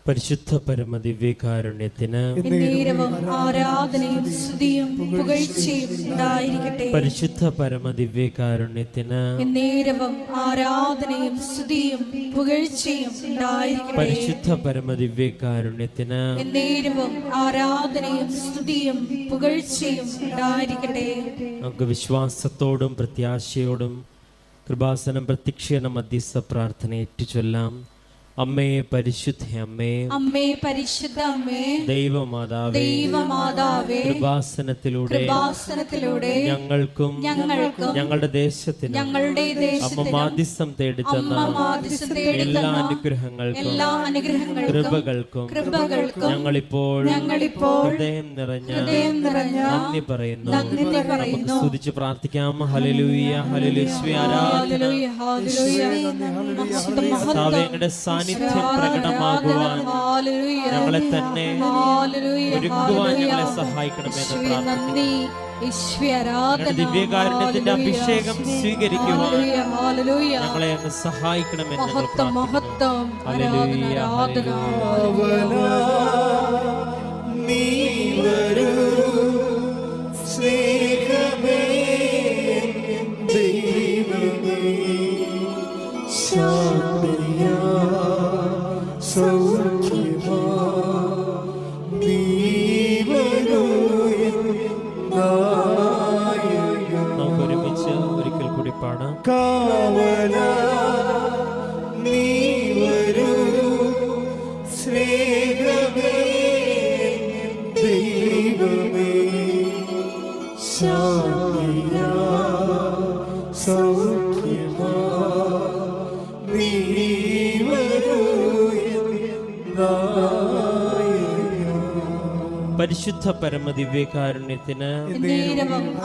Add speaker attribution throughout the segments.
Speaker 1: പരിശുദ്ധ പരമദിവ്യകാരുണ്യത്തിന്
Speaker 2: ആരാധനയും സ്തുതിയും പുകഴ്ചയും ഉണ്ടായിരിക്കട്ടെ.
Speaker 1: പരിശുദ്ധ പരമദിവ്യകാരുണ്യത്തിന്
Speaker 2: ആരാധനയും സ്തുതിയും പുകഴ്ചയും ഉണ്ടായിരിക്കട്ടെ.
Speaker 1: പരിശുദ്ധ പരമദിവ്യകാരുണ്യത്തിന്
Speaker 2: ആരാധനയും സ്തുതിയും പുകഴ്ചയും ഉണ്ടായിരിക്കട്ടെ.
Speaker 1: നമുക്ക് വിശ്വാസത്തോടും പ്രത്യാശയോടും കൃപാസനം പ്രത്യക്ഷീകരണ മധ്യസ്ഥ പ്രാർത്ഥന ഏറ്റുചൊല്ലാം. അമ്മേ പരിശുദ്ധ അമ്മേ,
Speaker 2: അമ്മേ പരിശുദ്ധ അമ്മേ,
Speaker 1: ദൈവമാതാവേ, കൃപാസനത്തിലൂടെ ഞങ്ങൾക്കും ഞങ്ങളുടെ ദേശത്തിനും അമ്മ മാധ്യസ്ഥം തേടിത്തന്ന എല്ലാ അനുഗ്രഹങ്ങൾക്ക് കൃപകൾക്കും ഞങ്ങളിപ്പോൾ ഹൃദയം നിറഞ്ഞ നന്ദി പറയുന്നു. നമുക്ക് സ്തുതിച്ച് പ്രാർത്ഥിക്കാം. ഹല്ലേലൂയ, ഹല്ലേലൂയ, ആരാധന. കർത്താവേ, സാന്നിധ്യം പ്രകടമാകുവാൻ ഞങ്ങളെ തന്നെ ഒരുക്കുവാൻ ഞങ്ങളെ സഹായിക്കണമെന്ന് പ്രാർത്ഥിക്കുന്നു. ദിവ്യകാരുണ്യത്തിന്റെ അഭിഷേകം സ്വീകരിക്കുവാൻ ഞങ്ങളെ അങ്ങ് സഹായിക്കണമെന്ന് പ്രാർത്ഥിക്കുന്നു. ഹല്ലേലൂയ, നമുക്ക് ഒരുമിച്ച് ഒരിക്കൽ കൂടി പാടാം.
Speaker 3: കാവല നീ വരൂ സ്നേഹമേ ദൈവമേ, ശാന്തിയാ സൗഖ്യമാ നീ വരൂ
Speaker 1: പരിശുദ്ധ പരമദിവ്യകാരുണ്യത്തിന്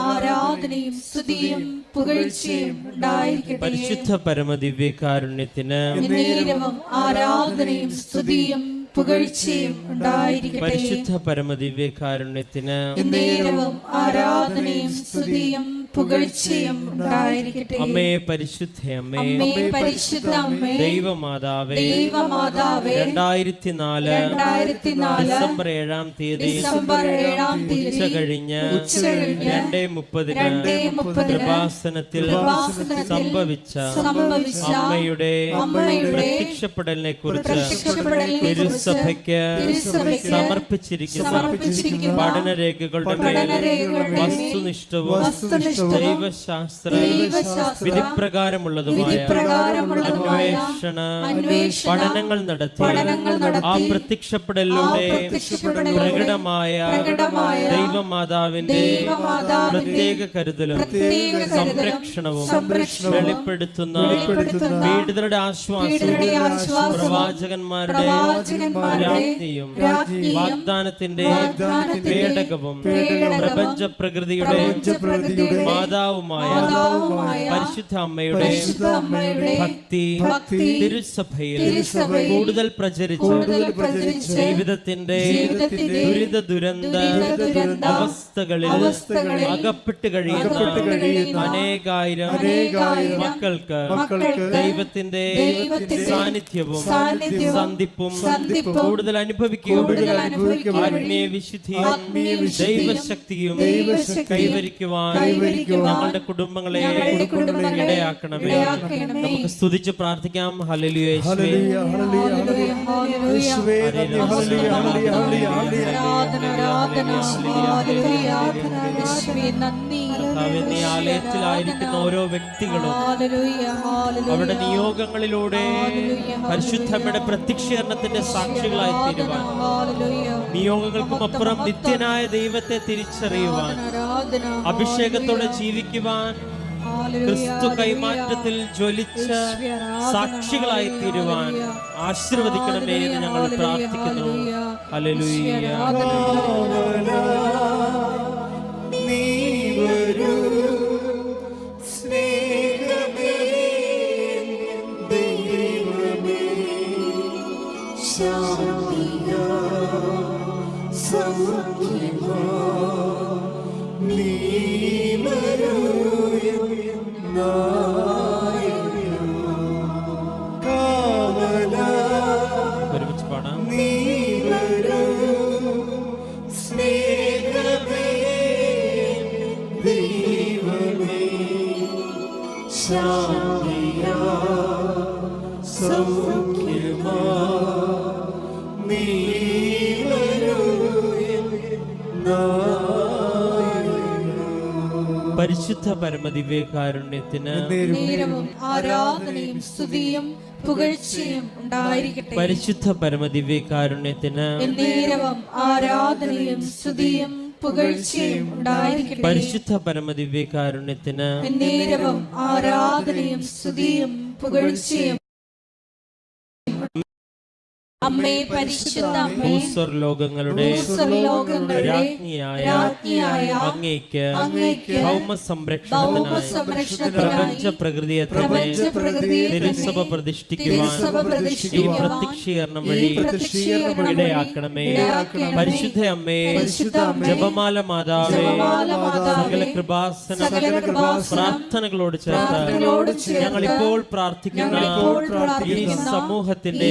Speaker 2: ആരാധനയും സ്തുതിയും പുകഴ്ചയും ഉണ്ടായിരിക്കട്ടെ.
Speaker 1: പരിശുദ്ധ പരമദിവ്യകാരുണ്യത്തിന്
Speaker 2: ആരാധനയും സ്തുതിയും പുകഴ്ചയും ഉണ്ടായിരിക്കട്ടെ.
Speaker 1: പരിശുദ്ധ പരമദിവ്യകാരുണ്യത്തിന്
Speaker 2: ആരാധനയും സ്തുതിയും പുകഴ്ചയും ഉണ്ടായിരിക്കട്ടെ.
Speaker 1: അമ്മേ പരിശുദ്ധ അമ്മേ,
Speaker 2: പരിശുദ്ധ അമ്മേ,
Speaker 1: ദൈവമാതാവേ,
Speaker 2: 2004
Speaker 1: ഡിസംബർ 7-ാം തീയതി ഉച്ച കഴിഞ്ഞ് 2:30 കൃപാസനത്തിൽ സംഭവിച്ച അമ്മയുടെ പ്രത്യക്ഷപ്പെടലിനെ കുറിച്ച് തിരുസഭയ്ക്ക് സമർപ്പിച്ചിരിക്കുന്ന പഠനരേഖകളുടെ മേൽ വസ്തുനിഷ്ഠവും ദൈവശാസ്ത്ര വിധിപ്രകാരമുള്ളതുമായ പഠനങ്ങൾ നടത്തി ആ പ്രത്യക്ഷപ്പെടലിലൂടെ പ്രകടമായ ദൈവമാതാവിന്റെ പ്രത്യേക കരുതലും സംരക്ഷണവും വെളിപ്പെടുത്തുന്ന പീഡിതരുടെ ആശ്വാസവും പ്രവാചകന്മാരുടെ രാജ്ഞിയും വാഗ്ദാനത്തിന്റെ പേടകവും പ്രപഞ്ച പ്രകൃതിയുടെ മാതാവുമായ പരിശുദ്ധ അമ്മയുടെ ഭക്തി തിരുസഭയിൽ കൂടുതൽ പ്രചരിച്ച് ജീവിതത്തിന്റെ ദുരിത അവസ്ഥകളിൽ അകപ്പെട്ട് കഴിയുന്ന അനേകായിരം മക്കൾക്ക് ദൈവത്തിന്റെ സാന്നിധ്യവും സന്ധിപ്പും കൂടുതൽ അനുഭവിക്കുകയും ആത്മീയ വിശുദ്ധിയും ദൈവശക്തിയും കൈവരിക്കുവാൻ ഞങ്ങളുടെ കുടുംബങ്ങളെ ഇടയാക്കണമേ. നമുക്ക് സ്തുതിച്ച് പ്രാർത്ഥിക്കാം. ഹല്ലേലൂയ, നീ ആലയത്തിലായിരിക്കുന്ന ഓരോ വ്യക്തികളും അവരുടെ നിയോഗങ്ങളിലൂടെ പരിശുദ്ധമ്മയുടെ പ്രത്യക്ഷീകരണത്തിന്റെ സാക്ഷികളായി തീരുവാൻ, നിയോഗങ്ങൾക്കും അപ്പുറം നിത്യനായ ദൈവത്തെ തിരിച്ചറിയുവാൻ, അഭിഷേകത്തോടെ ജീവിക്കുവാൻ, ക്രിസ്തു കൈമാറ്റത്തിൽ ജ്വലിച്ച സാക്ഷികളായി തീരുവാൻ ആശീർവദിക്കണമേ എന്ന് ഞങ്ങൾ പ്രാർത്ഥിക്കുന്നു. ഹല്ലേലൂയ.
Speaker 3: നീ വരൂ സ്നേഹമേ ദൈവമേ, ശാന്തിയാ സൗഖ്യമാ നീ വരൂ ഒരുമിച്ച് പാടാം. നീ വരൂ സ്നേഹമേ ദൈവമേ ശാന്തിയാ സൗഖ്യമാ നീ വരൂ
Speaker 1: പരിശുദ്ധ പരമദിവ്യകാരുണ്യത്തിന്
Speaker 2: നേരവും ആരാധനയും സ്തുതിയും പുകഴ്ചയും ഉണ്ടായിരിക്കട്ടെ.
Speaker 1: പരിശുദ്ധ പരമദിവ്യകാരുണ്യത്തിന്
Speaker 2: നേരവും ആരാധനയും സ്തുതിയും പുകഴ്ചയും ഉണ്ടായിരിക്കട്ടെ.
Speaker 1: പരിശുദ്ധ പരമദിവ്യകാരുണ്യത്തിന്
Speaker 2: നേരവും ആരാധനയും സ്തുതിയും പുകഴ്ചയും. അമ്മേ പരിശുദ്ധ അമ്മേ,
Speaker 1: ഭൂസ്വർലോകങ്ങളുടെ രാജ്ഞിയായ അങ്ങേക്ക് ഭൗമ സംരക്ഷണത്തിനായി പ്രപഞ്ച പ്രകൃതിയെ തന്നെ തിരുസഭ പ്രതിഷ്ഠിക്കുവാൻ ഈ പ്രത്യക്ഷീകരണം വഴി ഇടയാക്കണമേ. പരിശുദ്ധ അമ്മേ, ജപമാല മാതാവേ, സകല കൃപാസന പ്രാർത്ഥനകളോട് ചേർത്ത് ഞങ്ങൾ ഇപ്പോൾ പ്രാർത്ഥിക്കുന്ന ഈ സമൂഹത്തിന്റെ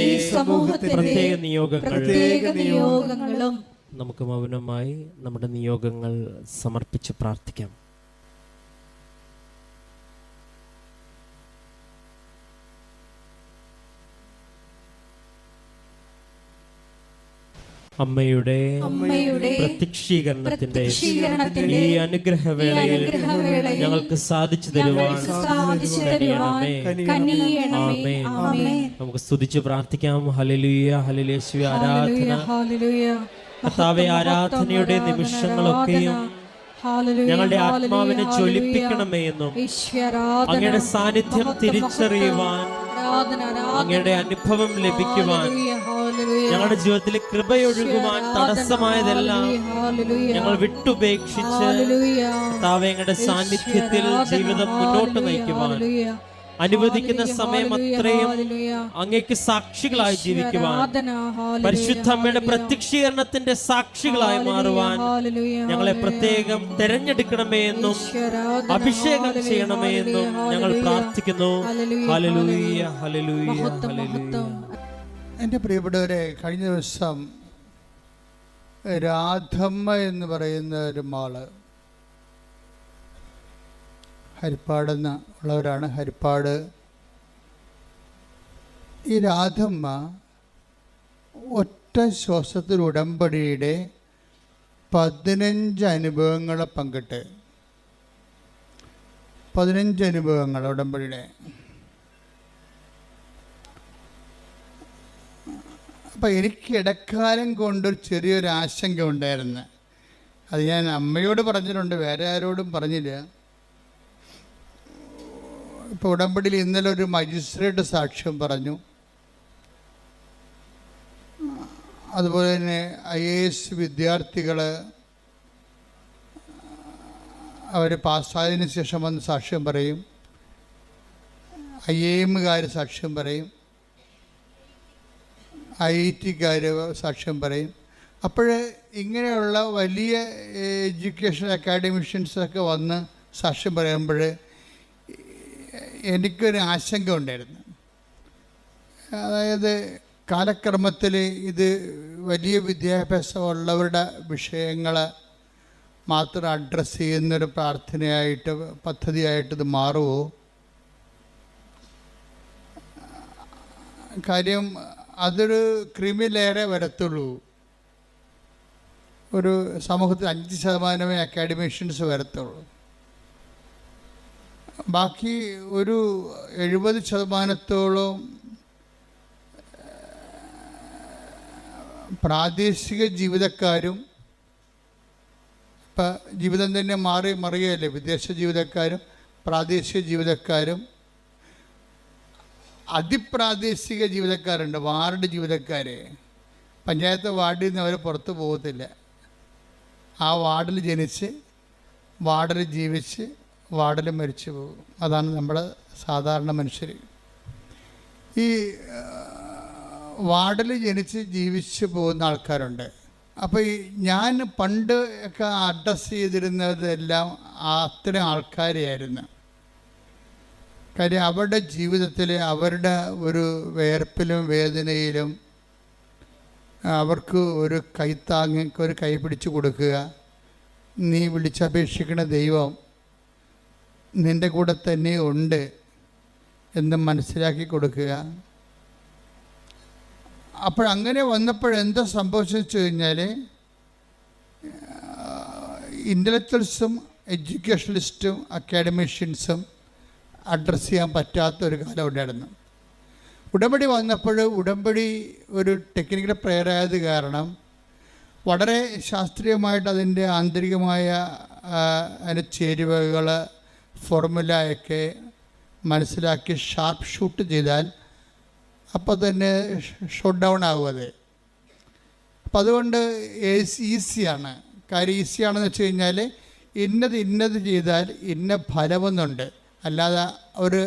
Speaker 1: പ്രത്യേക നിയോഗങ്ങളും നമുക്ക് മൗനമായി നമ്മുടെ നിയോഗങ്ങൾ സമർപ്പിച്ച് പ്രാർത്ഥിക്കാം. അമ്മയുടെ പ്രത്യക്ഷീകരണത്തിന്റെ ഈ അനുഗ്രഹവേളയിൽ ഞങ്ങൾക്ക് സാധിച്ചു തരുവാൻ നമുക്ക് സ്തുതിച്ച് പ്രാർത്ഥിക്കാം. ഹല്ലേലൂയ, ഹല്ലേലൂയ, യേശുവേ ആരാധന. കർത്താവേ, ആരാധനയുടെ നിമിഷങ്ങളൊക്കെയും ഞങ്ങളുടെ ആത്മാവിനെ ജ്വലിപ്പിക്കണമേ എന്നും അങ്ങയുടെ സാന്നിധ്യം തിരിച്ചറിയുവാൻ, അങ്ങയുടെ അനുഭവം ലഭിക്കുവാൻ, ഞങ്ങളുടെ ജീവിതത്തിൽ കൃപയൊഴുകുവാൻ തടസ്സമായതെല്ലാം ഞങ്ങൾ വിട്ടുപേക്ഷിച്ച് കർത്താവേ സാന്നിധ്യത്തിൽ ജീവിതം മുന്നോട്ട് നയിക്കുവാൻ അനുവദിക്കുന്ന സമയം അത്രയും അങ്ങേക്ക് സാക്ഷികളായി ജീവിക്കുവാൻ, പരിശുദ്ധ അമ്മയുടെ പ്രത്യക്ഷീകരണത്തിന്റെ സാക്ഷികളായി മാറുവാൻ ഞങ്ങളെ പ്രത്യേകം തെരഞ്ഞെടുക്കണമേ എന്നും അഭിഷേകം ചെയ്യണമേ എന്നും ഞങ്ങൾ പ്രാർത്ഥിക്കുന്നു. ഹല്ലേലൂയ, ഹല്ലേലൂയ, ഹല്ലേലൂയ.
Speaker 4: എൻ്റെ പ്രിയപ്പെട്ടവരെ, കഴിഞ്ഞ ദിവസം രാധമ്മ എന്ന് പറയുന്ന ഒരു മാള്, ഹരിപ്പാടെന്ന് ഉള്ളവരാണ്, ഹരിപ്പാട്. ഈ രാധമ്മ ഒറ്റ ശ്വാസത്തിൽ ഉടമ്പടിയുടെ 15 അനുഭവങ്ങളെ പങ്കിട്ട്, 15 അനുഭവങ്ങൾ ഉടമ്പടിയുടെ. അപ്പം എനിക്ക് ഇടക്കാലം കൊണ്ടൊരു ചെറിയൊരു ആശങ്ക ഉണ്ടായിരുന്നു. അത് ഞാൻ അമ്മയോട് പറഞ്ഞിട്ടുണ്ട്, വേറെ ആരോടും പറഞ്ഞില്ല. ഇപ്പോൾ ഉടമ്പടിയിൽ ഇന്നലെ ഒരു മജിസ്ട്രേറ്റ് സാക്ഷ്യം പറഞ്ഞു. അതുപോലെ തന്നെ IAS വിദ്യാർത്ഥികൾ അവർ പാസ്സായതിനു ശേഷം വന്ന് സാക്ഷ്യം പറയും. IIM-കാർ സാക്ഷ്യം പറയും. IIT-കാർ സാക്ഷ്യം പറയും. അപ്പോൾ ഇങ്ങനെയുള്ള വലിയ എഡ്യൂക്കേഷൻ അക്കാഡമിഷ്യൻസൊക്കെ വന്ന് സാക്ഷ്യം പറയുമ്പോൾ എനിക്കൊരു ആശങ്ക ഉണ്ടായിരുന്നു. അതായത് കാലക്രമത്തിൽ ഇത് വലിയ വിദ്യാഭ്യാസമുള്ളവരുടെ വിഷയങ്ങൾ മാത്രം അഡ്രസ്സ് ചെയ്യുന്നൊരു പ്രാർത്ഥനയായിട്ട്, പദ്ധതിയായിട്ട് ഇത് മാറുമോ? കാര്യം അതൊരു ക്രിമിലേറെ വരത്തുള്ളൂ. ഒരു സമൂഹത്തിൽ 5% അക്കാഡമിഷ്യൻസ് വരത്തുള്ളൂ. ബാക്കി ഒരു 70% പ്രാദേശിക ജീവിതക്കാരും, ഇപ്പം ജീവിതം തന്നെ മറിയല്ലേ, വിദേശ ജീവിതക്കാരും പ്രാദേശിക ജീവിതക്കാരും അതിപ്രാദേശിക ജീവിതക്കാരുണ്ട്. വാർഡ് ജീവിതക്കാർ, പഞ്ചായത്ത് വാർഡിൽ നിന്ന് അവർ പുറത്ത് പോകത്തില്ല. ആ വാർഡിൽ ജനിച്ച് വാർഡിൽ ജീവിച്ച് വാർഡിൽ മരിച്ചു പോകും. അതാണ് നമ്മുടെ സാധാരണ മനുഷ്യർ. ഈ വാർഡിൽ ജനിച്ച് ജീവിച്ച് പോകുന്ന ആൾക്കാരുണ്ട്. അപ്പോൾ ഈ ഞാൻ പണ്ട് ഒക്കെ അഡ്രസ്സ് ചെയ്തിരുന്നതെല്ലാം അത്തരം ആൾക്കാരെയായിരുന്നു. കാര്യം അവരുടെ ജീവിതത്തിൽ അവരുടെ ഒരു വേർപ്പിലും വേദനയിലും അവർക്ക് ഒരു കൈത്താങ്ങ്, ഒരു കൈ പിടിച്ചു കൊടുക്കുക. നീ വിളിച്ചപേക്ഷിക്കുന്ന ദൈവം നിൻ്റെ കൂടെ തന്നെ ഉണ്ട് എന്ന് മനസ്സിലാക്കി കൊടുക്കുക. അപ്പോഴങ്ങനെ വന്നപ്പോഴെന്താ സംഭവിച്ചെന്ന് വെച്ച് കഴിഞ്ഞാൽ, ഇൻ്റലക്ച്വൽസും എഡ്യൂക്കേഷണലിസ്റ്റും അക്കാഡമിഷ്യൻസും അഡ്രസ്സ് ചെയ്യാൻ പറ്റാത്തൊരു കാലം ഉണ്ടായിരുന്നു. ഉടമ്പടി വന്നപ്പോൾ ഉടമ്പടി ഒരു ടെക്നിക്കൽ പ്രെയർ ആയത് കാരണം വളരെ ശാസ്ത്രീയമായിട്ട് അതിൻ്റെ ആന്തരികമായ അതിൻ്റെ ചേരുവകൾ, ഫോർമുലയൊക്കെ മനസ്സിലാക്കി ഷാർപ്പ് ഷൂട്ട് ചെയ്താൽ അപ്പോൾ തന്നെ ഷോട്ട് ഡൗൺ ആകും അത്. അപ്പം അതുകൊണ്ട് ഈസിയാണ് കാര്യം. ഈസിയാണെന്ന് വെച്ച് കഴിഞ്ഞാൽ ഇന്നത് ചെയ്താൽ ഇന്ന ഫലമൊന്നുണ്ട്. അല്ലാതെ ഒരു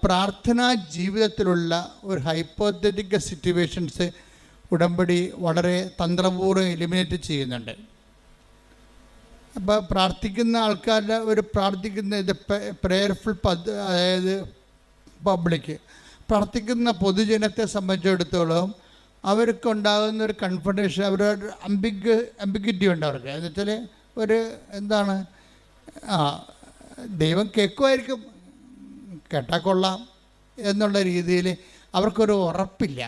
Speaker 4: പ്രാർത്ഥനാ ജീവിതത്തിലുള്ള ഒരു ഹൈപ്പോത്തറ്റിക്കൽ സിറ്റുവേഷൻസ് ഉടമ്പടി വളരെ തന്ത്രപൂർവ്വം എലിമിനേറ്റ് ചെയ്യുന്നുണ്ട്. അപ്പോൾ പ്രാർത്ഥിക്കുന്ന ആൾക്കാരുടെ ഒരു ഇത് പ്രെയർഫുൾ അതായത് പബ്ലിക് പ്രാർത്ഥിക്കുന്ന പൊതുജനത്തെ സംബന്ധിച്ചിടത്തോളം അവർക്കുണ്ടാകുന്ന ഒരു കൺഫർട്ടേഷൻ, അവരുടെ അംബിഗ്വിറ്റി ഉണ്ട് അവർക്ക്. എന്ന് വെച്ചാൽ ഒരു എന്താണ്, ദൈവം കേൾക്കുമായിരിക്കും, കേട്ടാൽ കൊള്ളാം എന്നുള്ള രീതിയിൽ അവർക്കൊരു ഉറപ്പില്ല.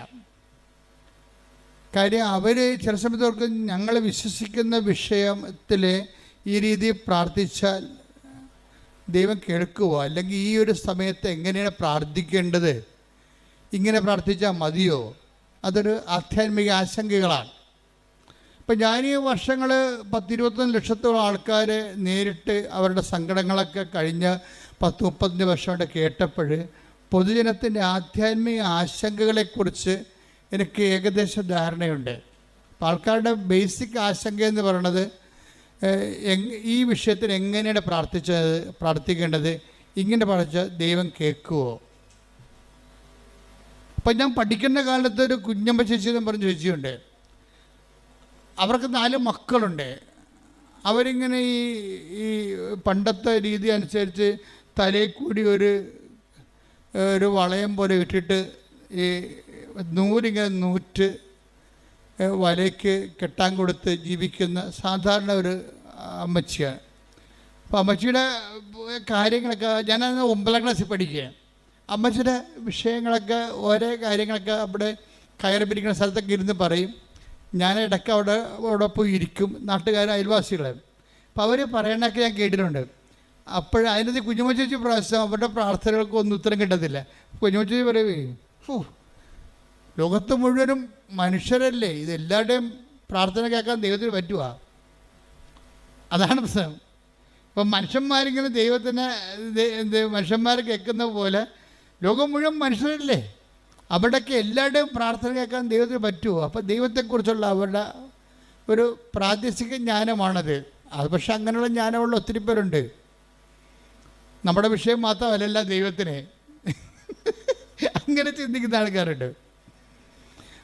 Speaker 4: കാര്യം അവർ ചില സമയത്ത് അവർക്ക് ഞങ്ങൾ വിശ്വസിക്കുന്ന വിഷയത്തിൽ ഈ രീതിയിൽ പ്രാർത്ഥിച്ചാൽ ദൈവം കേൾക്കുമോ, അല്ലെങ്കിൽ ഈ ഒരു സമയത്ത് എങ്ങനെയാണ് പ്രാർത്ഥിക്കേണ്ടത്, ഇങ്ങനെ പ്രാർത്ഥിച്ചാൽ മതിയോ, അതൊരു ആധ്യാത്മിക ആശങ്കകളാണ്. ഇപ്പം ഞാൻ ഈ വർഷങ്ങൾ 10-21 ലക്ഷത്തോളം ആൾക്കാർ നേരിട്ട് അവരുടെ സങ്കടങ്ങളൊക്കെ കഴിഞ്ഞ 10-35 വർഷമായിട്ട് കേട്ടപ്പോൾ പൊതുജനത്തിൻ്റെ ആധ്യാത്മിക ആശങ്കകളെക്കുറിച്ച് എനിക്ക് ഏകദേശ ധാരണയുണ്ട്. അപ്പോൾ ആൾക്കാരുടെ ബേസിക് ആശങ്ക എന്ന് പറയുന്നത് ഈ വിഷയത്തിൽ എങ്ങനെയാണ് പ്രാർത്ഥിക്കേണ്ടത്, ഇങ്ങനെ പഠിച്ചാൽ ദൈവം കേൾക്കുമോ. അപ്പം ഞാൻ പഠിക്കുന്ന കാലത്ത് ഒരു കുഞ്ഞമ്മ ചേച്ചി എന്ന് പറഞ്ഞ ചേച്ചിയുണ്ട്. അവർക്ക് 4 മക്കളുണ്ട്. അവരിങ്ങനെ ഈ പണ്ടത്തെ രീതി അനുസരിച്ച് തലയിൽ കൂടി ഒരു വളയം പോലെ ഇട്ടിട്ട് ഈ നൂലിങ്ങനെ നൂറ്റ് വലയ്ക്ക് കെട്ടാൻ കൊടുത്ത് ജീവിക്കുന്ന സാധാരണ ഒരു അമ്മച്ചിയാണ്. അപ്പോൾ അമ്മച്ചിയുടെ കാര്യങ്ങളൊക്കെ ഞാനന്ന് 9ാം ക്ലാസ്സിൽ പഠിക്കുക. അമ്മച്ചിയുടെ വിഷയങ്ങളൊക്കെ ഓരോ കാര്യങ്ങളൊക്കെ അവിടെ കയറി പിരിക്കുന്ന സ്ഥലത്തൊക്കെ ഇരുന്ന് പറയും. ഞാൻ ഇടയ്ക്ക് അവിടെ പോയി ഇരിക്കും, നാട്ടുകാർ അയൽവാസികളെ. അപ്പോൾ അവർ പറയണൊക്കെ ഞാൻ കേട്ടിട്ടുണ്ട്. അതിനകത്ത് കുഞ്ഞുമ്മ ചേച്ചി പ്രാവശ്യം അവരുടെ പ്രാർത്ഥനകൾക്ക് ഒന്നും ഉത്തരം കിട്ടത്തില്ല. കുഞ്ഞുമ്മ ചേച്ചി പറയുവേ, ലോകത്ത് മുഴുവനും മനുഷ്യരല്ലേ, ഇതെല്ലാവരുടെയും പ്രാർത്ഥന കേൾക്കാൻ ദൈവത്തിന് പറ്റുക. അതാണ് പ്രശ്നം. ഇപ്പം മനുഷ്യന്മാരിങ്ങനെ ദൈവത്തിന് മനുഷ്യന്മാർ കേൾക്കുന്ന പോലെ ലോകം മുഴുവൻ മനുഷ്യരല്ലേ, അവിടെയൊക്കെ എല്ലാവരുടെയും പ്രാർത്ഥന കേൾക്കാൻ ദൈവത്തിന് പറ്റുമോ. അപ്പോൾ ദൈവത്തെക്കുറിച്ചുള്ള അവരുടെ ഒരു പ്രാദേശിക ജ്ഞാനമാണത്. അത് പക്ഷെ അങ്ങനെയുള്ള ജ്ഞാനമുള്ള ഒത്തിരി പേരുണ്ട്. നമ്മുടെ വിഷയം മാത്രമല്ല ദൈവത്തിന് അങ്ങനെ ചിന്തിക്കുന്ന ആൾക്കാരുണ്ട്.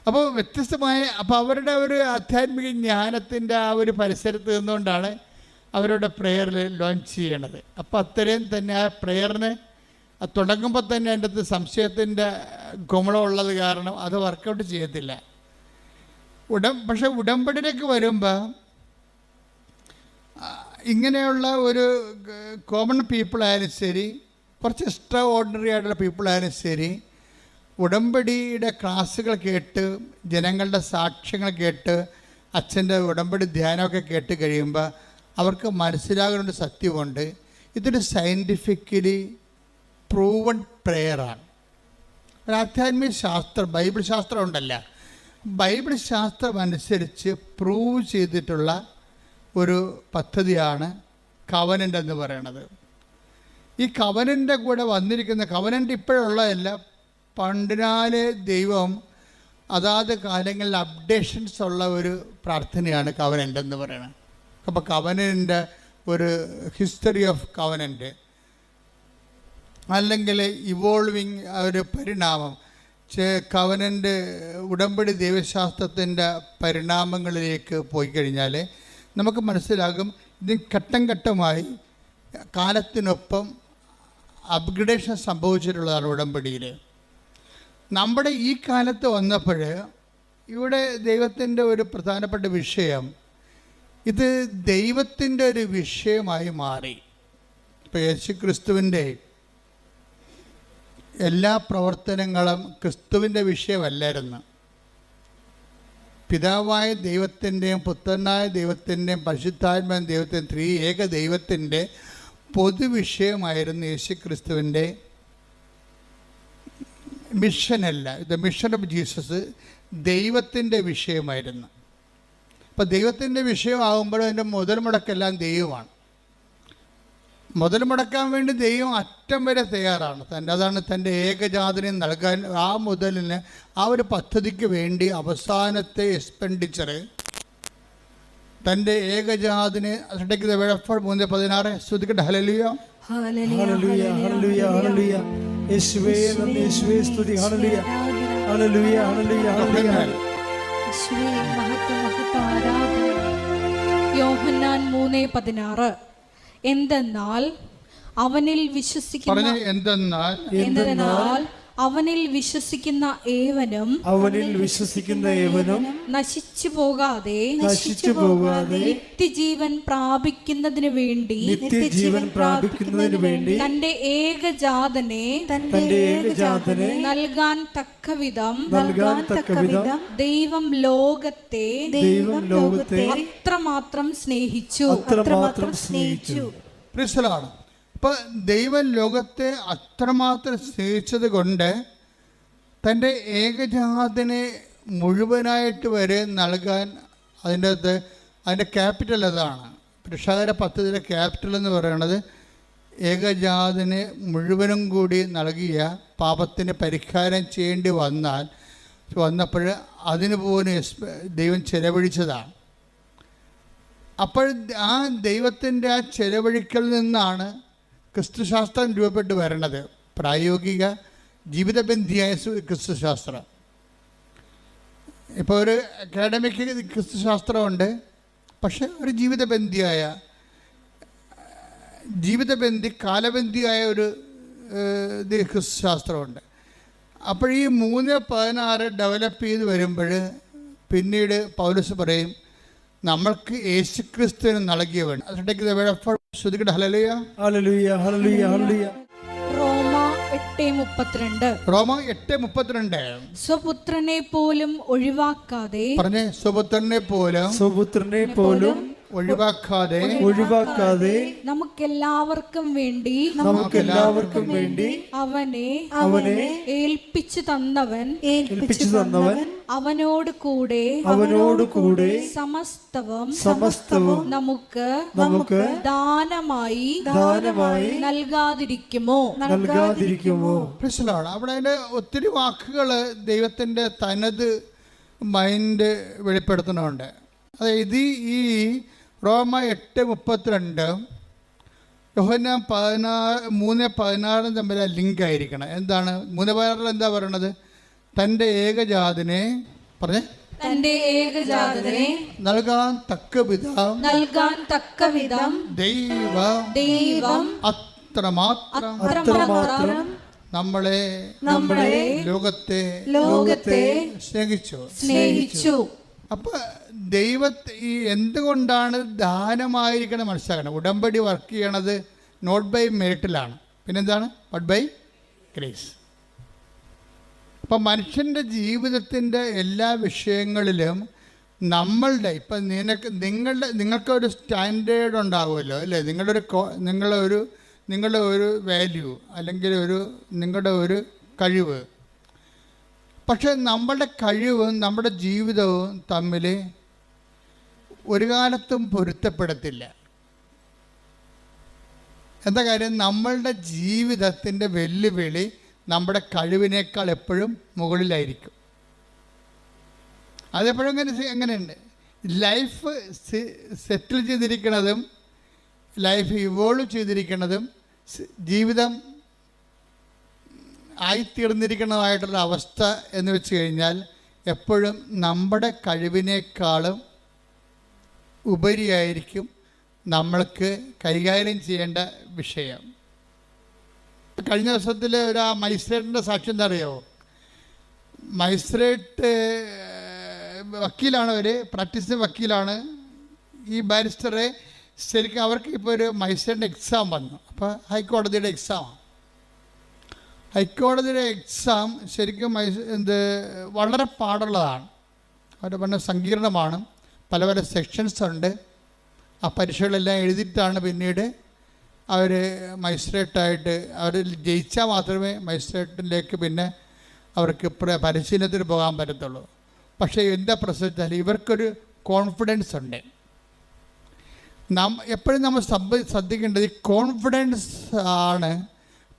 Speaker 4: അപ്പോൾ വ്യത്യസ്തമായ അവരുടെ ഒരു ആധ്യാത്മിക ജ്ഞാനത്തിൻ്റെ ആ ഒരു പരിസരത്ത് നിന്നുകൊണ്ടാണ് അവരുടെ പ്രെയറിൽ ലോഞ്ച് ചെയ്യണത്. അപ്പോൾ അത്രയും തന്നെ ആ പ്രെയറിന് തുടങ്ങുമ്പോൾ തന്നെ അതിൻ്റെ അകത്ത് സംശയത്തിൻ്റെ ഗുമളമുള്ളത് കാരണം അത് വർക്കൗട്ട് ചെയ്യത്തില്ല. പക്ഷെ ഉടമ്പടിയിലേക്ക് വരുമ്പോൾ ഇങ്ങനെയുള്ള ഒരു കോമൺ പീപ്പിളായാലും ശരി, കുറച്ച് എക്സ്ട്രാ ഓർഡിനറി ആയിട്ടുള്ള പീപ്പിളായാലും ശരി, ഉടമ്പടിയുടെ ക്ലാസ്സുകൾ കേട്ട് ജനങ്ങളുടെ സാക്ഷ്യങ്ങൾ കേട്ട് അച്ഛൻ്റെ ഉടമ്പടി ധ്യാനമൊക്കെ കേട്ട് കഴിയുമ്പോൾ അവർക്ക് മനസ്സിലാകുന്ന സത്യമുണ്ട്. ഇതൊരു സയൻറ്റിഫിക്കലി പ്രൂവൺ പ്രെയറാണ്. ഒരു ആധ്യാത്മിക ശാസ്ത്രം, ബൈബിൾ ശാസ്ത്രം ഉണ്ടല്ല, ബൈബിൾ ശാസ്ത്രം അനുസരിച്ച് പ്രൂവ് ചെയ്തിട്ടുള്ള ഒരു പദ്ധതിയാണ് കവനൻ്റ് എന്ന് പറയുന്നത്. ഈ കവനൻ്റെ കൂടെ വന്നിരിക്കുന്ന കവനൻ്റ് ഇപ്പോഴുള്ളതല്ല, പണ്ടിനാല് ദൈവം അതാത് കാലങ്ങളിൽ അപ്ഡേഷൻസ് ഉള്ള ഒരു പ്രാർത്ഥനയാണ് കവനൻ്റ് എന്ന് പറയുന്നത്. അപ്പോൾ കവനൻ്റെ ഒരു ഹിസ്റ്ററി ഓഫ് കവനൻ്റ് അല്ലെങ്കിൽ ഇവോൾവിങ് ഒരു പരിണാമം, കവനൻ്റ് ഉടമ്പടി ദൈവശാസ്ത്രത്തിൻ്റെ പരിണാമങ്ങളിലേക്ക് പോയി കഴിഞ്ഞാൽ നമുക്ക് മനസ്സിലാകും ഇത് ഘട്ടം ഘട്ടമായി കാലത്തിനൊപ്പം അപ്ഗ്രഡേഷൻ സംഭവിച്ചിട്ടുള്ളതാണ് ഉടമ്പടിയിൽ. നമ്മുടെ ഈ കാലത്ത് വന്നപ്പോൾ ഇവിടെ ദൈവത്തിൻ്റെ ഒരു പ്രധാനപ്പെട്ട വിഷയം, ഇത് ദൈവത്തിൻ്റെ ഒരു വിഷയമായി മാറി. ഇപ്പോൾ യേശു ക്രിസ്തുവിൻ്റെ എല്ലാ പ്രവർത്തനങ്ങളും ക്രിസ്തുവിൻ്റെ വിഷയമല്ലായിരുന്നു. പിതാവായ ദൈവത്തിൻ്റെയും പുത്രനായ ദൈവത്തിൻ്റെയും പരിശുദ്ധാത്മാവായ ദൈവത്തിൻ്റെയും ത്രിയേക ദൈവത്തിൻ്റെ പൊതുവിഷയമായിരുന്നു യേശു ക്രിസ്തുവിൻ്റെ മിഷനല്ല. ദ മിഷൻ ഓഫ് ജീസസ് ദൈവത്തിൻ്റെ വിഷയമായിരുന്നു. അപ്പോൾ ദൈവത്തിൻ്റെ വിഷയമാകുമ്പോൾ അതിൻ്റെ മുതൽ മുടക്കെല്ലാം ദൈവമാണ്. മുതൽ മുടക്കാൻ വേണ്ടി ദൈവം അറ്റം വരെ തയ്യാറാണ്. അതാണ് തൻ്റെ ഏകജാതനെ നൽകാൻ. ആ മുതലിന് ആ ഒരു പദ്ധതിക്ക് വേണ്ടി അവസാനത്തെ എക്സ്പെൻഡിച്ചർ തൻ്റെ ഏകജാതിനെ 3:16 ശ്രുതിക്കട്ടെ. ഹല്ലേലൂയ
Speaker 5: ഹല്ലേലൂയ ഹല്ലേലൂയ ഹല്ലേലൂയ. യേശുവേ നന്ദി, യേശുവേ സ്തുതി. ഹല്ലേലൂയ ഹല്ലേലൂയ ഹല്ലേലൂയ ഹല്ലേലൂയ.
Speaker 2: യേശുവേ മഹത്വം, മഹത്വം, ആരാധന. യോഹന്നാൻ 3:16. എന്തെന്നാൽ അവനിൽ വിശ്വസിക്കുന്ന അവനിൽ വിശ്വസിക്കുന്ന ഏവനും നശിച്ചു പോകാതെ നിത്യജീവൻ പ്രാപിക്കുന്നതിന് വേണ്ടി തന്റെ ഏകജാതനെ നൽകാൻ തക്കവിധം ദൈവം ലോകത്തെ അത്രമാത്രം സ്നേഹിച്ചു.
Speaker 4: അപ്പോൾ ദൈവം ലോകത്തെ അത്രമാത്രം സ്നേഹിച്ചത് കൊണ്ട് തൻ്റെ ഏകജാതനെ മുഴുവനായിട്ട് വരെ നൽകാൻ അതിൻ്റെ ക്യാപിറ്റൽ അതാണ്. രക്ഷാകര പദ്ധതിയുടെ ക്യാപിറ്റൽ എന്ന് പറയുന്നത് ഏകജാതനെ മുഴുവനും കൂടി നൽകിയ പാപത്തിന് പരിഹാരം ചെയ്യേണ്ടി വന്നപ്പോൾ അതിന് പോലും ദൈവം ചെലവഴിച്ചതാണ്. അപ്പോൾ ആ ദൈവത്തിൻ്റെ ആ ചെലവഴിക്കൽ നിന്നാണ് ക്രിസ്തുശാസ്ത്രം രൂപപ്പെട്ട് വരണത്. പ്രായോഗിക ജീവിതബന്ധിയായ ക്രിസ്തുശാസ്ത്രം. ഇപ്പോൾ ഒരു അക്കാഡമിക് ക്രിസ്തുശാസ്ത്രമുണ്ട്, പക്ഷെ ഒരു കാലബന്ധിയായ ഒരു ക്രിസ്തുശാസ്ത്രമുണ്ട്. അപ്പോൾ ഈ 3:16 ഡെവലപ്പ് ചെയ്ത് വരുമ്പോൾ പിന്നീട് പൗലോസ് പറയും, നമ്മൾക്ക് യേശുക്രിസ്തുവിന് നൽകിയവൻ. ശ്രദ്ധിക്കട്ടെ. ഹല്ലേലൂയ
Speaker 5: ഹല്ലേലൂയ ഹല്ലേലൂയ ഹല്ലേലൂയ.
Speaker 2: റോമ 8:32.
Speaker 4: റോമ 8:32.
Speaker 2: സ്വപുത്രനെ പോലും ഒഴിവാക്കാതെ
Speaker 4: പറഞ്ഞേ, സ്വപുത്രനെ പോലും ഒഴിവാക്കാതെ
Speaker 2: നമുക്കെല്ലാവർക്കും വേണ്ടി അവനെ ഏൽപ്പിച്ചു തന്നവൻ അവനോട് കൂടെ സമസ്തവും നമുക്ക് ദാനമായി നൽകാതിരിക്കുമോ?
Speaker 4: അവിടെ അതിൻ്റെ ഒത്തിരി വാക്കുകൾ ദൈവത്തിൻ്റെ തനത് മൈൻഡ് വെളിപ്പെടുത്തുന്നുണ്ട്. അതായത് ഈ റോമ 8:32 യോഹന്നാൻ 3:16 തമ്മിൽ ലിങ്ക് ആയിരിക്കണം. എന്താണ് 3:16 എന്താ പറയണത്? തൻ്റെ ഏകജാതനെ നൽകാൻ തക്കവിധം ദൈവം അത്രമാത്രം നമ്മളെ ലോകത്തെ സ്നേഹിച്ചു. അപ്പൊ ദൈവത്തെ ഈ എന്തുകൊണ്ടാണ് ദാനമായിരിക്കണം മനസ്സിലാക്കണം. ഉടമ്പടി വർക്ക് ചെയ്യണത് നോട്ട് ബൈ മെറിറ്റിലാണ്, പിന്നെന്താണ്? But by grace. അപ്പം മനുഷ്യൻ്റെ ജീവിതത്തിൻ്റെ എല്ലാ വിഷയങ്ങളിലും ഇപ്പം നിങ്ങൾക്കൊരു സ്റ്റാൻഡേർഡ് ഉണ്ടാകുമല്ലോ അല്ലേ? നിങ്ങളുടെ ഒരു വാല്യൂ അല്ലെങ്കിൽ നിങ്ങളുടെ ഒരു കഴിവ്. പക്ഷെ നമ്മളുടെ കഴിവും നമ്മുടെ ജീവിതവും തമ്മിൽ ഒരു കാലത്തും പൊരുത്തപ്പെടത്തില്ല. എന്താ കാര്യം? നമ്മളുടെ ജീവിതത്തിൻ്റെ വെല്ലുവിളി നമ്മുടെ കഴിവിനേക്കാൾ എപ്പോഴും മുകളിലായിരിക്കും. അതെപ്പോഴും എങ്ങനെയുണ്ട്? ലൈഫ് സെറ്റിൽ ചെയ്തിരിക്കുന്നതും ലൈഫ് ഇവോൾവ് ചെയ്തിരിക്കുന്നതും ജീവിതം ആയിത്തീർന്നിരിക്കുന്നതായിട്ടുള്ള അവസ്ഥ എന്ന് വെച്ച് കഴിഞ്ഞാൽ എപ്പോഴും നമ്മുടെ കഴിവിനേക്കാളും ഉപരിയായിരിക്കും നമ്മൾക്ക് കൈകാര്യം ചെയ്യേണ്ട വിഷയം. കഴിഞ്ഞ ദിവസത്തിൽ ഒരു മജിസ്ട്രേറ്റിൻ്റെ സാക്ഷ്യം എന്താ അറിയാമോ? മജിസ്ട്രേറ്റ് വക്കീലാണ്, അവർ പ്രാക്ടീസിങ് വക്കീലാണ്. ഈ ബാരിസ്റ്ററെ ശരിക്കും അവർക്ക് ഇപ്പോൾ ഒരു മജിസ്ട്രേറ്റിൻ്റെ എക്സാം വന്നു. അപ്പോൾ ഹൈക്കോടതിയുടെ എക്സാമാണ്. ഹൈക്കോടതിയുടെ എക്സാം ശരിക്കും വളരെ പാടുള്ളതാണ്. അവർ പറഞ്ഞ സങ്കീർണമാണ്. പല പല സെക്ഷൻസ് ഉണ്ട്. ആ പരീക്ഷകളെല്ലാം എഴുതിയിട്ടാണ് പിന്നീട് അവർ മജിസ്ട്രേറ്റായിട്ട് അവർ ജയിച്ചാൽ മാത്രമേ മജിസ്ട്രേറ്റിലേക്ക് പിന്നെ അവർക്ക് പരിശീലനത്തിന് പോകാൻ പറ്റത്തുള്ളൂ. പക്ഷേ എന്താ പ്രശ്നം വെച്ചാൽ ഇവർക്കൊരു കോൺഫിഡൻസ് ഉണ്ട്. എപ്പോഴും നമ്മൾ ശ്രദ്ധിക്കേണ്ടത് ഈ കോൺഫിഡൻസ് ആണ്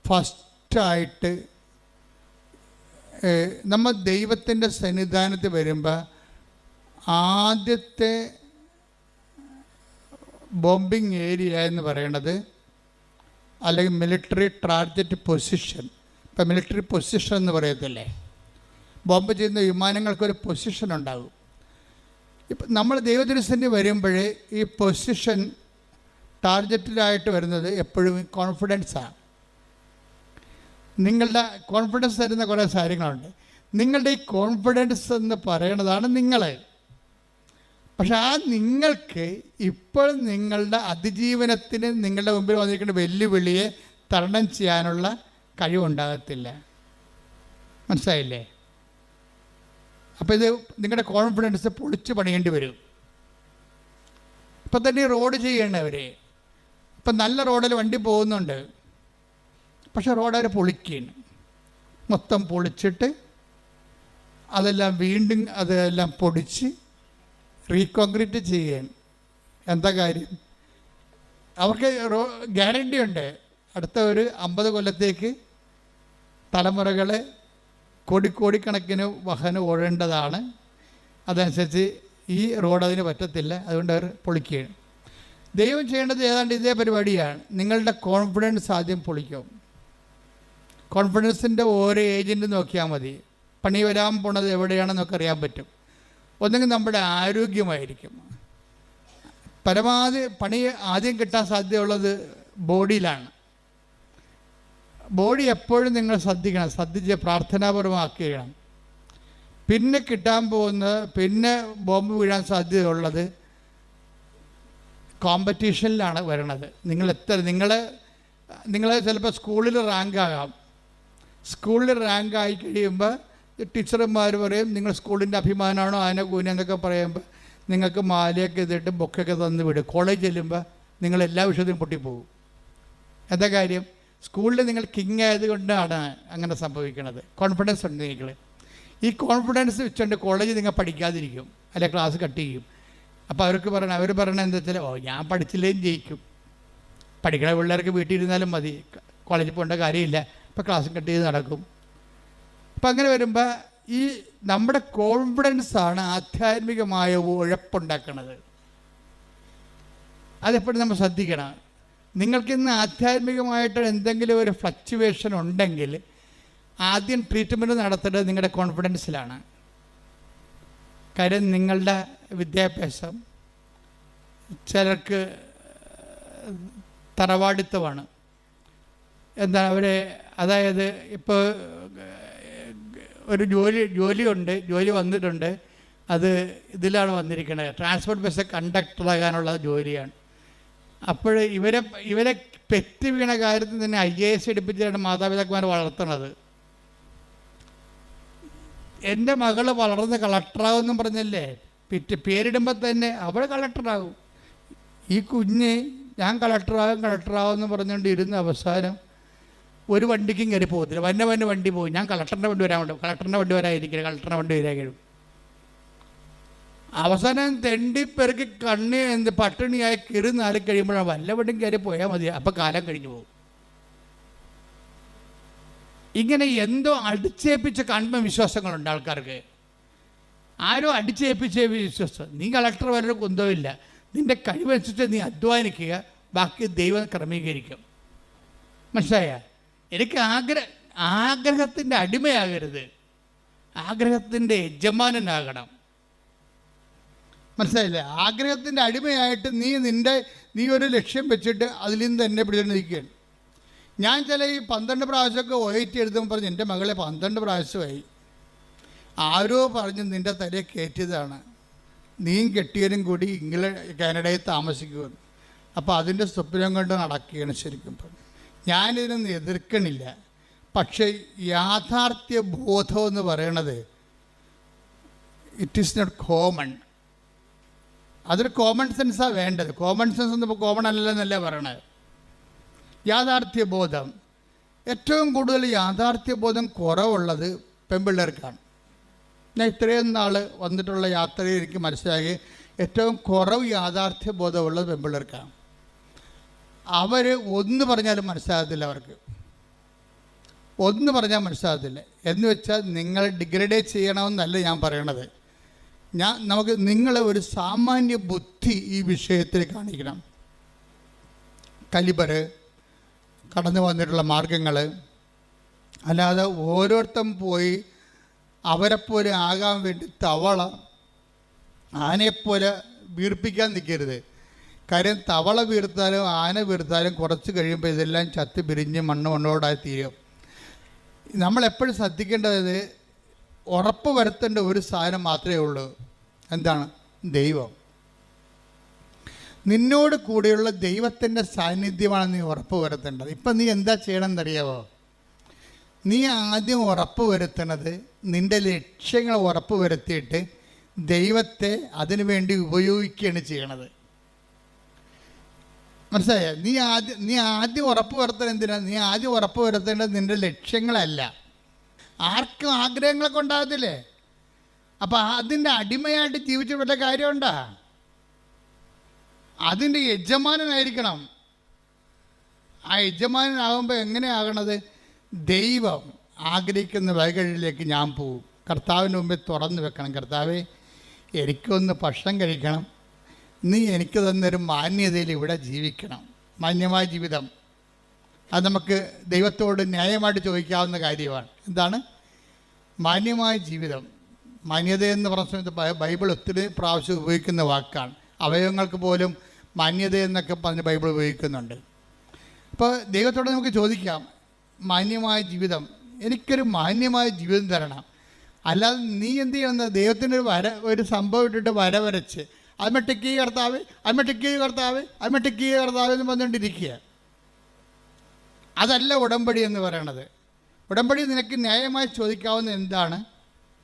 Speaker 4: ഫസ്റ്റായിട്ട്. നമ്മൾ ദൈവത്തിൻ്റെ സന്നിധാനത്തിൽ വരുമ്പോൾ ആദ്യത്തെ ബോംബിങ് ഏരിയ എന്ന് പറയുന്നത്, അല്ലെങ്കിൽ മിലിറ്ററി ടാർഗറ്റ് പൊസിഷൻ. ഇപ്പം മിലിറ്ററി പൊസിഷൻ എന്ന് പറയത്തില്ലേ, ബോംബ് ചെയ്യുന്ന വിമാനങ്ങൾക്കൊരു പൊസിഷൻ ഉണ്ടാകും. ഇപ്പം നമ്മൾ ദൈവദർശനം വരുമ്പോഴേ ഈ പൊസിഷൻ ടാർഗറ്റിലായിട്ട് വരുന്നത് എപ്പോഴും കോൺഫിഡൻസാണ്. നിങ്ങളുടെ കോൺഫിഡൻസ് തരുന്ന കുറേ കാര്യങ്ങളുണ്ട്. നിങ്ങളുടെ ഈ കോൺഫിഡൻസ് എന്ന് പറയണതാണ് നിങ്ങൾ. പക്ഷെ ആ നിങ്ങൾക്ക് ഇപ്പോൾ നിങ്ങളുടെ അതിജീവനത്തിന് നിങ്ങളുടെ മുമ്പിൽ വന്നിരിക്കുന്ന വെല്ലുവിളിയെ തരണം ചെയ്യാനുള്ള കഴിവുണ്ടാകത്തില്ല. മനസ്സിലായില്ലേ? അപ്പോൾ ഇത് നിങ്ങളുടെ കോൺഫിഡൻസ് പൊളിച്ച് പണിയേണ്ടി വരും. ഇപ്പം തന്നെ റോഡ് ചെയ്യണവർ, ഇപ്പം നല്ല റോഡിൽ വണ്ടി പോകുന്നുണ്ട്, പക്ഷെ റോഡ് അവർ പൊളിക്കുകയാണ്. മൊത്തം പൊളിച്ചിട്ട് അതെല്ലാം വീണ്ടും അതെല്ലാം പൊടിച്ച് റീകോൺക്രീറ്റ് ചെയ്യാൻ. എന്താ കാര്യം? അവർക്ക് ഗ്യാരണ്ടി ഉണ്ട്, അടുത്ത ഒരു 50 കൊല്ലത്തേക്ക് തലമുറകൾ കോടിക്കണക്കിന് വാഹനം ഓടേണ്ടതാണ്. അതനുസരിച്ച് ഈ റോഡ് അതിന് പറ്റത്തില്ല, അതുകൊണ്ട് അവർ പൊളിക്കുകയാണ്. ദൈവം ചെയ്യേണ്ടത് ഏതാണ്ട് ഇതേ പരിപാടിയാണ്. നിങ്ങളുടെ കോൺഫിഡൻസ് ആദ്യം പൊളിക്കും. കോൺഫിഡൻസിൻ്റെ ഓരോ ഏജൻറ്റ് നോക്കിയാൽ മതി, പണി വരാൻ പോണത് എവിടെയാണെന്നൊക്കെ അറിയാൻ പറ്റും. ഒന്നെങ്കിൽ നമ്മുടെ ആരോഗ്യമായിരിക്കും. പരമാവധി പണി ആദ്യം കിട്ടാൻ സാധ്യതയുള്ളത് ബോഡിയിലാണ്. ബോഡി എപ്പോഴും നിങ്ങൾ ശ്രദ്ധിച്ച് പ്രാർത്ഥനാപരമാക്കുകയാണ്. പിന്നെ കിട്ടാൻ പോകുന്നത്, പിന്നെ ബോംബ് വീഴാൻ സാധ്യതയുള്ളത് കോമ്പറ്റീഷനിലാണ് വരണത്. നിങ്ങൾ ചിലപ്പോൾ സ്കൂളിൽ റാങ്കാകാം. സ്കൂളിൽ റാങ്കായി കഴിയുമ്പോൾ ടീച്ചർമാർ പറയും നിങ്ങൾ സ്കൂളിൻ്റെ അഭിമാനമാണോ ആന കൂന എന്നൊക്കെ പറയുമ്പോൾ നിങ്ങൾക്ക് മാലയൊക്കെ ഇതിട്ട് ബൊക്കൊക്കെ തന്ന് വിടും. കോളേജ് ചെല്ലുമ്പോൾ നിങ്ങൾ എല്ലാ വിഷയത്തിലും പൊട്ടിപ്പോകും. എന്താ കാര്യം? സ്കൂളിൽ നിങ്ങൾ കിങ് ആയതുകൊണ്ടാണ് അങ്ങനെ സംഭവിക്കുന്നത്. കോൺഫിഡൻസ് ഉണ്ട് നിങ്ങൾ. ഈ കോൺഫിഡൻസ് വെച്ചുകൊണ്ട് കോളേജിൽ നിങ്ങൾ പഠിക്കാതിരിക്കും, അല്ലെ ക്ലാസ് കട്ട് ചെയ്യും. അപ്പോൾ അവർ പറയണത് എന്താ വെച്ചാൽ, ഞാൻ പഠിച്ചില്ലേയും ജയിക്കും, പഠിക്കണ പിള്ളേർക്ക് വീട്ടിൽ ഇരുന്നാലും മതി, കോളേജിൽ പോകേണ്ട കാര്യമില്ല, ഇപ്പോൾ ക്ലാസ് കട്ട് ചെയ്ത് നടക്കും. അപ്പം അങ്ങനെ വരുമ്പോൾ ഈ നമ്മുടെ കോൺഫിഡൻസാണ് ആധ്യാത്മികമായ ഉഴപ്പുണ്ടാക്കുന്നത്. അതെപ്പോഴും നമ്മൾ ശ്രദ്ധിക്കണം. നിങ്ങൾക്കിന്ന് ആധ്യാത്മികമായിട്ട് എന്തെങ്കിലും ഒരു ഫ്ലക്ച്വേഷൻ ഉണ്ടെങ്കിൽ ആദ്യം ട്രീറ്റ്മെൻറ്റ് നടത്തേണ്ടത് നിങ്ങളുടെ കോൺഫിഡൻസിലാണ്. കാര്യം നിങ്ങളുടെ വിദ്യാഭ്യാസം ചിലർക്ക് തറവാടിത്തമാണ്. എന്താണ് അതായത് ഇപ്പോൾ ഒരു ജോലിയുണ്ട്, ജോലി വന്നിട്ടുണ്ട്, അത് ഇതിലാണ് വന്നിരിക്കുന്നത്, ട്രാൻസ്പോർട്ട് ബസ് കണ്ടക്ടറാകാനുള്ള ജോലിയാണ്. അപ്പോൾ ഇവരെ പെറ്റ് വീണ കാര്യത്തിൽ തന്നെ IAS എടുപ്പിച്ചാണ് മാതാപിതാക്കന്മാർ വളർത്തുന്നത്. എൻ്റെ മകൾ വളർന്ന് കളക്ടറാകുമെന്നും പറഞ്ഞല്ലേ, പേരിടുമ്പോൾ തന്നെ അവൾ കളക്ടറാകും. ഈ കുഞ്ഞ് ഞാൻ കളക്ടറാകും എന്ന് പറഞ്ഞുകൊണ്ട് ഇരുന്ന് അവസാനം ഒരു വണ്ടിക്കും കയറി പോകത്തില്ല. വന്ന വണ്ടി പോകും. ഞാൻ കളക്ടറിൻ്റെ വണ്ടി വരാതിരിക്കില്ല, കളക്ടറിൻ്റെ വണ്ടി വരാൻ കഴിയും. അവസാനം തെണ്ടിപ്പെറുക്കി പട്ടിണിയായി കയറി നാല് കഴിയുമ്പോഴാണ് വല്ല വണ്ടിയും കയറി പോയാൽ മതി, അപ്പം കാലം കഴിഞ്ഞു പോകും. ഇങ്ങനെ എന്തോ അടിച്ചേൽപ്പിച്ച ആത്മവിശ്വാസങ്ങളുണ്ട് ആൾക്കാർക്ക്. ആരോ അടിച്ചേൽപ്പിച്ച വിശ്വാസം. നീ കളക്ടർ വരെ കുന്തമില്ല, നിൻ്റെ കഴിവനുസരിച്ച് നീ അധ്വാനിക്കുക, ബാക്കി ദൈവം ക്രമീകരിക്കും. മനസ്സിലായ? എനിക്ക് ആഗ്രഹത്തിൻ്റെ അടിമയാകരുത്, ആഗ്രഹത്തിൻ്റെ യജമാനനാകണം. മനസ്സിലായില്ലേ? ആഗ്രഹത്തിൻ്റെ അടിമയായിട്ട് നീ ഒരു ലക്ഷ്യം വെച്ചിട്ട് അതിൽ നിന്ന് തന്നെ പിടിച്ചുകൊണ്ട് നിൽക്കുകയാണ്. ഞാൻ ചില ഈ 12 പ്രാവശ്യമൊക്കെ OIT എഴുതുമ്പോൾ പറഞ്ഞു എൻ്റെ മകളെ 12 പ്രാവശ്യമായി. ആരോ പറഞ്ഞ് നിൻ്റെ തലയെ കയറ്റിയതാണ്, നീയും കെട്ടിയനും കൂടി കാനഡയിൽ താമസിക്കുമെന്ന്. അപ്പോൾ അതിൻ്റെ സ്വപ്നം കൊണ്ട് നടക്കുകയാണ് ശരിക്കും. ഞാനിതിനൊന്നും എതിർക്കണില്ല. പക്ഷേ യാഥാർത്ഥ്യ ബോധം എന്ന് പറയണത് ഇറ്റ് ഈസ് നോട്ട് കോമൺ. അതൊരു കോമൺ സെൻസാണ് വേണ്ടത്. കോമൺ സെൻസ് ഒന്നും ഇപ്പോൾ കോമൺ അല്ലെന്നല്ലേ പറയണത്. യാഥാർത്ഥ്യബോധം, ഏറ്റവും കൂടുതൽ യാഥാർത്ഥ്യബോധം കുറവുള്ളത് പെൺപിള്ളേർക്കാണ്. ഞാൻ ഇത്രയും നാൾ വന്നിട്ടുള്ള യാത്രയിൽ എനിക്ക് മനസ്സിലാക്കി ഏറ്റവും കുറവ് യാഥാർത്ഥ്യബോധമുള്ളത് പെൺപിള്ളേർക്കാണ്. അവർ ഒന്ന് പറഞ്ഞാലും മനസ്സിലാകത്തില്ല. അവർക്ക് ഒന്ന് പറഞ്ഞാൽ മനസ്സിലാകത്തില്ല. എന്ന് വെച്ചാൽ നിങ്ങൾ ഡിഗ്രഡേറ്റ് ചെയ്യണമെന്നല്ല ഞാൻ പറയണത്. നിങ്ങൾ ഒരു സാമാന്യ ബുദ്ധി ഈ വിഷയത്തിൽ കാണിക്കണം. കലിബർ, കടന്നു വന്നിട്ടുള്ള മാർഗങ്ങൾ, അല്ലാതെ ഓരോരുത്തരും പോയി അവരെപ്പോലെ ആകാൻ വേണ്ടി തവള ആനയെപ്പോലെ വീർപ്പിക്കാൻ നിൽക്കരുത്. കാര്യം തവള വീർത്താലും ആന വീർത്താലും കുറച്ച് കഴിയുമ്പോൾ ഇതെല്ലാം ചത്ത് പിരിഞ്ഞ് മണ്ണോടായി തീരും. നമ്മളെപ്പോഴും ശ്രദ്ധിക്കേണ്ടത് ഉറപ്പ് വരുത്തേണ്ട ഒരു സാധനം മാത്രമേ ഉള്ളൂ. എന്താണ്? ദൈവം. നിന്നോട് കൂടെയുള്ള ദൈവത്തിൻ്റെ സാന്നിധ്യമാണ് നീ ഉറപ്പ് വരുത്തേണ്ടത്. ഇപ്പം നീ എന്താ ചെയ്യണമെന്നറിയാവോ? നീ ആദ്യം ഉറപ്പ് വരുത്തണത് നിൻ്റെ ലക്ഷ്യങ്ങൾ ഉറപ്പ് വരുത്തിയിട്ട് ദൈവത്തെ അതിനു വേണ്ടി ഉപയോഗിക്കുകയാണ് ചെയ്യണത്. മനസ്സിലായോ? നീ ആദ്യം ഉറപ്പ് വരുത്തണം. എന്തിനാണ് നീ ആദ്യം ഉറപ്പ് വരുത്തേണ്ടത്? നിൻ്റെ ലക്ഷ്യങ്ങളല്ല. ആർക്കും ആഗ്രഹങ്ങളൊക്കെ ഉണ്ടാകത്തില്ലേ? അപ്പം അതിൻ്റെ അടിമയായിട്ട് ജീവിച്ച വല്ല കാര്യമുണ്ടോ? അതിൻ്റെ യജമാനനായിരിക്കണം. ആ യജമാനനാകുമ്പോൾ എങ്ങനെയാകണത്? ദൈവം ആഗ്രഹിക്കുന്ന വഴികളിലേക്ക് ഞാൻ പോവും. കർത്താവിന് മുമ്പിൽ തുറന്നു വെക്കണം. കർത്താവേ, എനിക്കൊന്ന് ഭക്ഷണം കഴിക്കണം, നീ എനിക്ക് തന്നൊരു മാന്യതയിൽ ഇവിടെ ജീവിക്കണം. മാന്യമായ ജീവിതം അത് നമുക്ക് ദൈവത്തോട് ന്യായമായിട്ട് ചോദിക്കാവുന്ന കാര്യമാണ്. എന്താണ് മാന്യമായ ജീവിതം? മാന്യതയെന്ന് പറഞ്ഞ സമയത്ത് ബൈബിൾ ഒത്തിരി പ്രാവശ്യം ഉപയോഗിക്കുന്ന വാക്കാണ്. അവയവങ്ങൾക്ക് പോലും മാന്യത എന്നൊക്കെ പറഞ്ഞ് ബൈബിൾ ഉപയോഗിക്കുന്നുണ്ട്. അപ്പോൾ ദൈവത്തോട് നമുക്ക് ചോദിക്കാം, മാന്യമായ ജീവിതം, എനിക്കൊരു മാന്യമായ ജീവിതം തരണം. അല്ലാതെ നീ എന്ത് ചെയ്യണം? ദൈവത്തിൻ്റെ ഒരു സംഭവം ഇട്ടിട്ട് വരച്ച് അമ്മട്ടിക്ക് കർത്താവ്, അമ്മട്ടിക്ക് കർത്താവ്, അമ്മട്ടിക്ക് കർത്താവ് എന്ന് പറഞ്ഞുകൊണ്ടിരിക്കുക. അതല്ല ഉടമ്പടി എന്ന് പറയണത്. ഉടമ്പടി നിനക്ക് ന്യായമായി ചോദിക്കാവുന്ന എന്താണ്?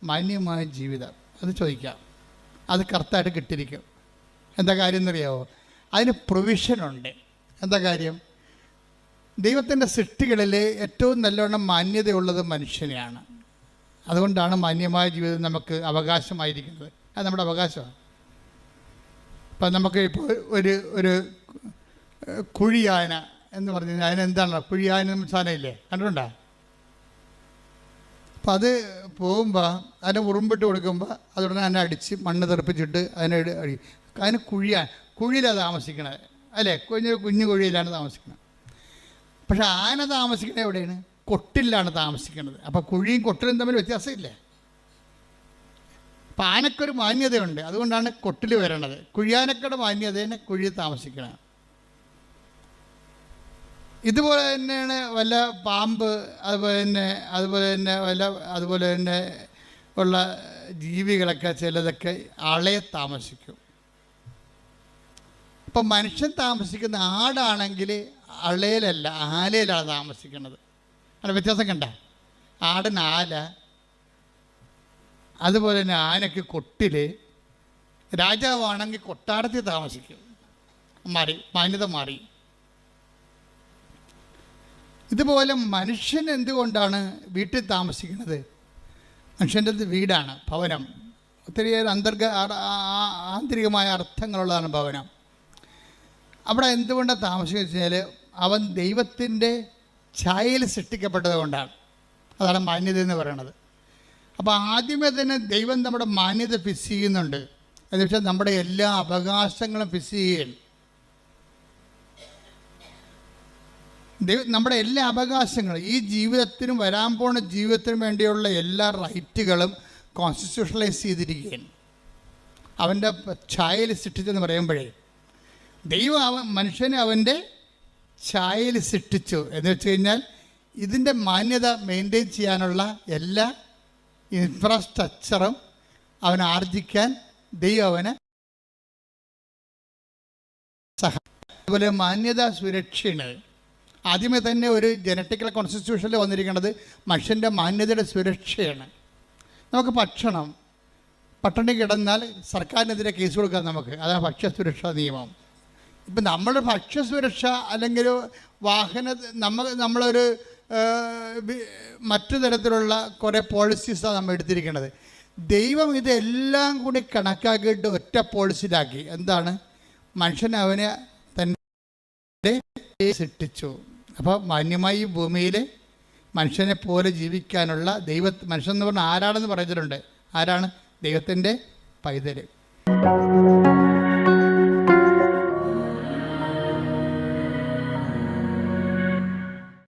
Speaker 4: മാന്യമായ ജീവിതം. അത് ചോദിക്കാം. അത് കർത്തായിട്ട് കിട്ടിയിരിക്കും. എന്താ കാര്യം എന്നറിയാമോ? അതിന് പ്രൊവിഷനുണ്ട്. എന്താ കാര്യം? ദൈവത്തിൻ്റെ സൃഷ്ടികളിൽ ഏറ്റവും നല്ലവണ്ണം മാന്യതയുള്ളത് മനുഷ്യനെയാണ്. അതുകൊണ്ടാണ് മാന്യമായ ജീവിതം നമുക്ക് അവകാശമായിരിക്കുന്നത്. അത് നമ്മുടെ അവകാശമാണ്. ഇപ്പം നമുക്ക് ഇപ്പോൾ ഒരു കുഴിയാന എന്ന് പറഞ്ഞു കഴിഞ്ഞാൽ അതിനെന്താണ്? കുഴിയാന സാധനമില്ലേ, കണ്ടിട്ടുണ്ടോ? അപ്പം അത് പോകുമ്പോൾ അതിനെ ഉറുമ്പിട്ട് കൊടുക്കുമ്പോൾ അതുടനെ അതിനെ അടിച്ച് മണ്ണ് തെറിപ്പിച്ചിട്ട് അതിന് കുഴിയിലാണ് താമസിക്കണത്, അല്ലേ? കുഞ്ഞു കുഴിയിലാണ് താമസിക്കുന്നത്. പക്ഷെ ആന താമസിക്കുന്നത് എവിടെയാണ്? കൊട്ടിലാണ് താമസിക്കുന്നത്. അപ്പോൾ കുഴിയും കൊട്ടിലും തമ്മിൽ വ്യത്യാസമില്ലേ? അപ്പം ആനക്കൊരു മാന്യതയുണ്ട്. അതുകൊണ്ടാണ് കൊട്ടിൽ വരണത്. കുഴിയാനക്കയുടെ മാന്യതേനെ കുഴിയിൽ താമസിക്കണം. ഇതുപോലെ തന്നെയാണ് വല്ല പാമ്പ്, അതുപോലെ തന്നെ ഉള്ള ജീവികളൊക്കെ ചിലതൊക്കെ അളയെ താമസിക്കും. ഇപ്പം മനുഷ്യൻ താമസിക്കുന്ന ആടാണെങ്കിൽ അളയിലല്ല, ആലയിലാണ് താമസിക്കുന്നത്. അവിടെ വ്യത്യാസം കണ്ട? ആടിന് ആല, അതുപോലെ തന്നെ ആനയ്ക്ക് കൊട്ടിൽ. രാജാവാണെങ്കിൽ കൊട്ടാരത്തിൽ താമസിക്കും. മാന്യത മാറി. ഇതുപോലെ മനുഷ്യൻ എന്തുകൊണ്ടാണ് വീട്ടിൽ താമസിക്കുന്നത്? മനുഷ്യൻ്റെ വീടാണ്, ഭവനം. ഒത്തിരിയേറെ ആന്തരികമായ അർത്ഥങ്ങളുള്ളതാണ് ഭവനം. അവിടെ എന്തുകൊണ്ടാണ് താമസിക്കുന്നത് വെച്ചാൽ അവൻ ദൈവത്തിൻ്റെ ഛായയിൽ സൃഷ്ടിക്കപ്പെട്ടത് കൊണ്ടാണ്. അതാണ് മാന്യത എന്ന് പറയുന്നത്. അപ്പോൾ ആദ്യമേ തന്നെ ദൈവം നമ്മുടെ മാന്യത ഫിക്സ് ചെയ്യുന്നുണ്ട്. എന്ന് വെച്ചാൽ നമ്മുടെ എല്ലാ അവകാശങ്ങളും ഫിക്സ് ചെയ്യുകയാണ്. നമ്മുടെ എല്ലാ അവകാശങ്ങളും, ഈ ജീവിതത്തിനും വരാൻ പോണ ജീവിതത്തിനും വേണ്ടിയുള്ള എല്ലാ റൈറ്റുകളും കോൺസ്റ്റിറ്റ്യൂഷണലൈസ് ചെയ്തിരിക്കുകയാണ്. അവൻ്റെ ഛായയിൽ സൃഷ്ടിച്ചെന്ന് പറയുമ്പോഴേ ദൈവം മനുഷ്യനെ അവൻ്റെ ഛായയിൽ സൃഷ്ടിച്ചു എന്ന് വെച്ച് കഴിഞ്ഞാൽ ഇതിൻ്റെ മാന്യത മെയിൻറ്റെയിൻ ചെയ്യാനുള്ള എല്ലാ ഇൻഫ്രാസ്ട്രക്ചറും അവൻ ആർജിക്കാൻ ദൈവം അവന് അതുപോലെ മാന്യത സുരക്ഷയാണ്. ആദ്യമേ തന്നെ ഒരു ജനറ്റിക്കൽ കോൺസ്റ്റിറ്റ്യൂഷനിൽ വന്നിരിക്കുന്നത് മനുഷ്യൻ്റെ മാന്യതയുടെ സുരക്ഷയാണ്. നമുക്ക് പട്ടിണി കിടന്നാൽ സർക്കാരിനെതിരെ കേസ് കൊടുക്കാം നമുക്ക്. അതാണ് ഭക്ഷ്യസുരക്ഷാ നിയമം. ഇപ്പം നമ്മുടെ ഭക്ഷ്യസുരക്ഷ അല്ലെങ്കിൽ നമ്മളൊരു മറ്റു തരത്തിലുള്ള കുറേ പോളിസീസാണ് നമ്മൾ എടുത്തിരിക്കുന്നത്. ദൈവം ഇതെല്ലാം കൂടി കണക്കാക്കിയിട്ട് ഒറ്റ പോളിസിയിലാക്കി. എന്താണ്? മനുഷ്യൻ അവനെ തന്നെ സൃഷ്ടിച്ചു. അപ്പോൾ മാന്യമായി ഭൂമിയിൽ മനുഷ്യനെ പോലെ ജീവിക്കാനുള്ള മനുഷ്യൻ എന്ന് പറഞ്ഞാൽ ആരാണെന്ന് പറഞ്ഞിട്ടുണ്ട്. ആരാണ്? ദൈവത്തിൻ്റെ പൈതൽ.